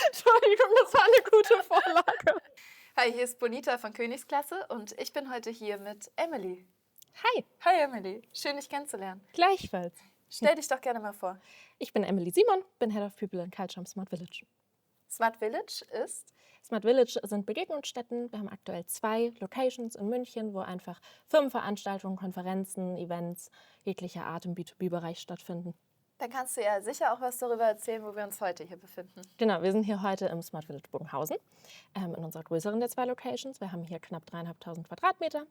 Entschuldigung, das war eine gute Vorlage. Hi, hier ist Bonita von Königsklasse und ich bin heute hier mit Emily. Hi, Hi Emily, schön dich kennenzulernen. gleichfalls. Stell dich doch gerne mal vor. Ich bin Emily Simon, bin Head of People and Culture am Smart Village. Smart Village ist? Smart Village sind Begegnungsstätten. Wir haben aktuell 2 Locations in München, wo einfach Firmenveranstaltungen, Konferenzen, Events jeglicher Art im B2B-Bereich stattfinden. Dann kannst du ja sicher auch was darüber erzählen, wo wir uns heute hier befinden. Genau, wir sind hier heute im Smart Village Bogenhausen, in unserer größeren der 2 Locations. Wir haben hier knapp 3.500 Quadratmeter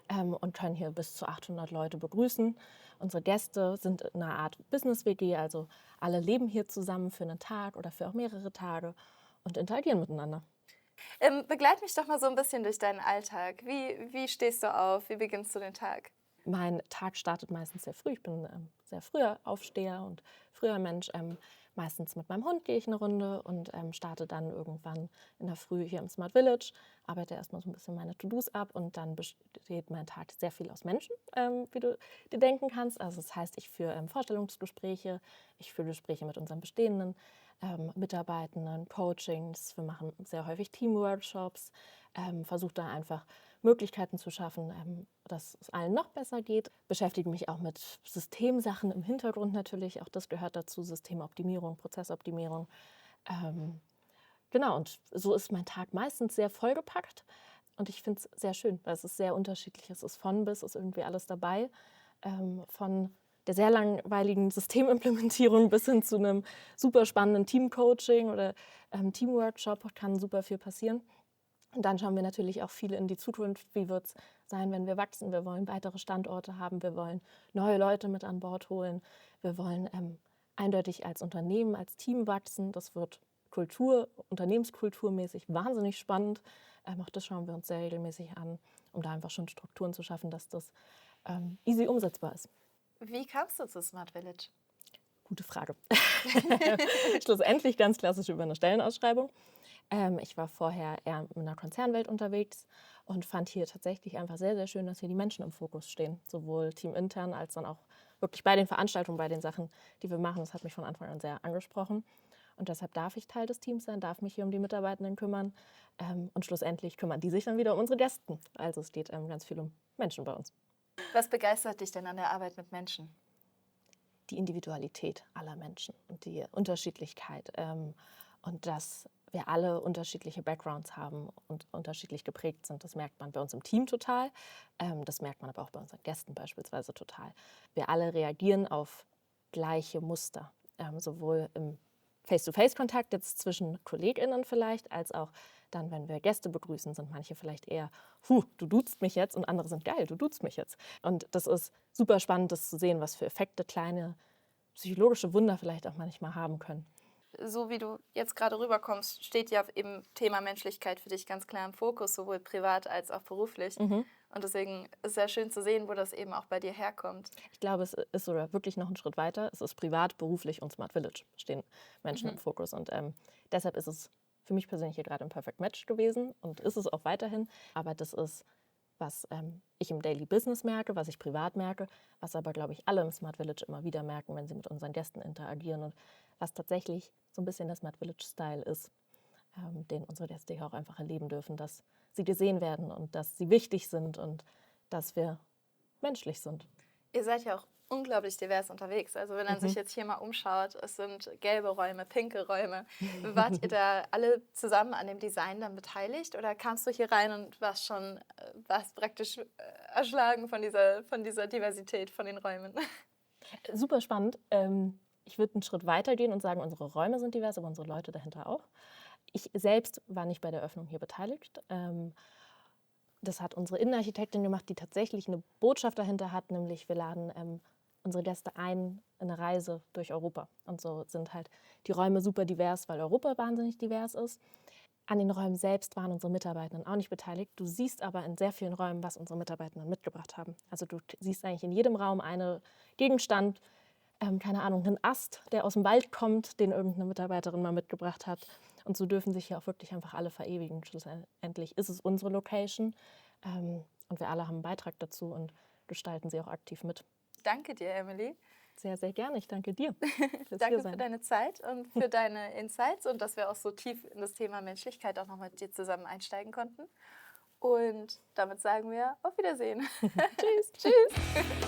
und können hier bis zu 800 Leute begrüßen. Unsere Gäste sind in einer Art Business-WG, also alle leben hier zusammen für einen Tag oder für auch mehrere Tage und interagieren miteinander. Begleit mich doch mal so ein bisschen durch deinen Alltag. Wie stehst du auf? Wie beginnst du den Tag? Mein Tag startet meistens sehr früh. Ich bin sehr früher Aufsteher und früher Mensch. Meistens mit meinem Hund gehe ich eine Runde und starte dann irgendwann in der Früh hier im Smart Village, arbeite erstmal so ein bisschen meine To-Dos ab und dann besteht mein Tag sehr viel aus Menschen, wie du dir denken kannst. Also das heißt, ich führe Vorstellungsgespräche, ich führe Gespräche mit unseren bestehenden Mitarbeitenden, Coachings, wir machen sehr häufig Teamworkshops, versuche da einfach Möglichkeiten zu schaffen, dass es allen noch besser geht. Beschäftige mich auch mit Systemsachen im Hintergrund natürlich, auch das gehört dazu, Systemoptimierung, Prozessoptimierung. Genau, und so ist mein Tag meistens sehr vollgepackt und ich finde es sehr schön, weil es ist sehr unterschiedlich. Es ist von bis, ist irgendwie alles dabei, von der sehr langweiligen Systemimplementierung bis hin zu einem super spannenden Teamcoaching oder Teamworkshop kann super viel passieren. Und dann schauen wir natürlich auch viel in die Zukunft. Wie wird es sein, wenn wir wachsen? Wir wollen weitere Standorte haben, wir wollen neue Leute mit an Bord holen, wir wollen eindeutig als Unternehmen, als Team wachsen. Das wird unternehmenskulturmäßig wahnsinnig spannend. Auch das schauen wir uns sehr regelmäßig an, um da einfach schon Strukturen zu schaffen, dass das easy umsetzbar ist. Wie kamst du zu Smart Village? Gute Frage. Schlussendlich ganz klassisch über eine Stellenausschreibung. Ich war vorher eher in einer Konzernwelt unterwegs und fand hier tatsächlich einfach sehr, sehr schön, dass hier die Menschen im Fokus stehen. Sowohl teamintern als dann auch wirklich bei den Veranstaltungen, bei den Sachen, die wir machen. Das hat mich von Anfang an sehr angesprochen. Und deshalb darf ich Teil des Teams sein, darf mich hier um die Mitarbeitenden kümmern. Und schlussendlich kümmern die sich dann wieder um unsere Gäste. Also es geht ganz viel um Menschen bei uns. Was begeistert dich denn an der Arbeit mit Menschen? Die Individualität aller Menschen und die Unterschiedlichkeit und dass wir alle unterschiedliche Backgrounds haben und unterschiedlich geprägt sind. Das merkt man bei uns im Team total, das merkt man aber auch bei unseren Gästen beispielsweise total. Wir alle reagieren auf gleiche Muster, sowohl im Face-to-Face-Kontakt jetzt zwischen KollegInnen vielleicht, als auch dann, wenn wir Gäste begrüßen, sind manche vielleicht eher, du duzt mich jetzt, und andere sind, geil, du duzt mich jetzt. Und das ist super spannend, das zu sehen, was für Effekte kleine psychologische Wunder vielleicht auch manchmal haben können. So wie du jetzt gerade rüberkommst, steht ja eben Thema Menschlichkeit für dich ganz klar im Fokus, sowohl privat als auch beruflich. Und deswegen ist es sehr schön zu sehen, wo das eben auch bei dir herkommt. Ich glaube, es ist sogar wirklich noch einen Schritt weiter. Es ist privat, beruflich und Smart Village stehen Menschen im Fokus. Und deshalb ist es für mich persönlich hier gerade ein Perfect Match gewesen und ist es auch weiterhin. Aber das ist, was ich im Daily Business merke, was ich privat merke, was aber, glaube ich, alle im Smart Village immer wieder merken, wenn sie mit unseren Gästen interagieren und was tatsächlich so ein bisschen der Smart Village-Style ist, den unsere Gäste hier auch einfach erleben dürfen, dass sie gesehen werden und dass sie wichtig sind und dass wir menschlich sind. Ihr seid ja auch unglaublich divers unterwegs. Also wenn man sich jetzt hier mal umschaut, es sind gelbe Räume, pinke Räume. Wart ihr da alle zusammen an dem Design dann beteiligt oder kamst du hier rein und warst praktisch erschlagen von dieser Diversität von den Räumen? Super spannend. Ich würde einen Schritt weiter gehen und sagen, unsere Räume sind divers, aber unsere Leute dahinter auch. Ich selbst war nicht bei der Öffnung hier beteiligt. Das hat unsere Innenarchitektin gemacht, die tatsächlich eine Botschaft dahinter hat, nämlich wir laden unsere Gäste ein in eine Reise durch Europa. Und so sind halt die Räume super divers, weil Europa wahnsinnig divers ist. An den Räumen selbst waren unsere Mitarbeitenden auch nicht beteiligt. Du siehst aber in sehr vielen Räumen, was unsere Mitarbeitenden mitgebracht haben. Also du siehst eigentlich in jedem Raum einen Gegenstand, keine Ahnung, einen Ast, der aus dem Wald kommt, den irgendeine Mitarbeiterin mal mitgebracht hat. Und so dürfen sich hier auch wirklich einfach alle verewigen. Schlussendlich ist es unsere Location und wir alle haben einen Beitrag dazu und gestalten sie auch aktiv mit. Danke dir, Emily. Sehr, sehr gerne. Ich danke dir fürs Danke für Hiersein. deine Zeit und für deine Insights und dass wir auch so tief in das Thema Menschlichkeit auch noch mit dir zusammen einsteigen konnten. Und damit sagen wir auf Wiedersehen. Tschüss. Tschüss.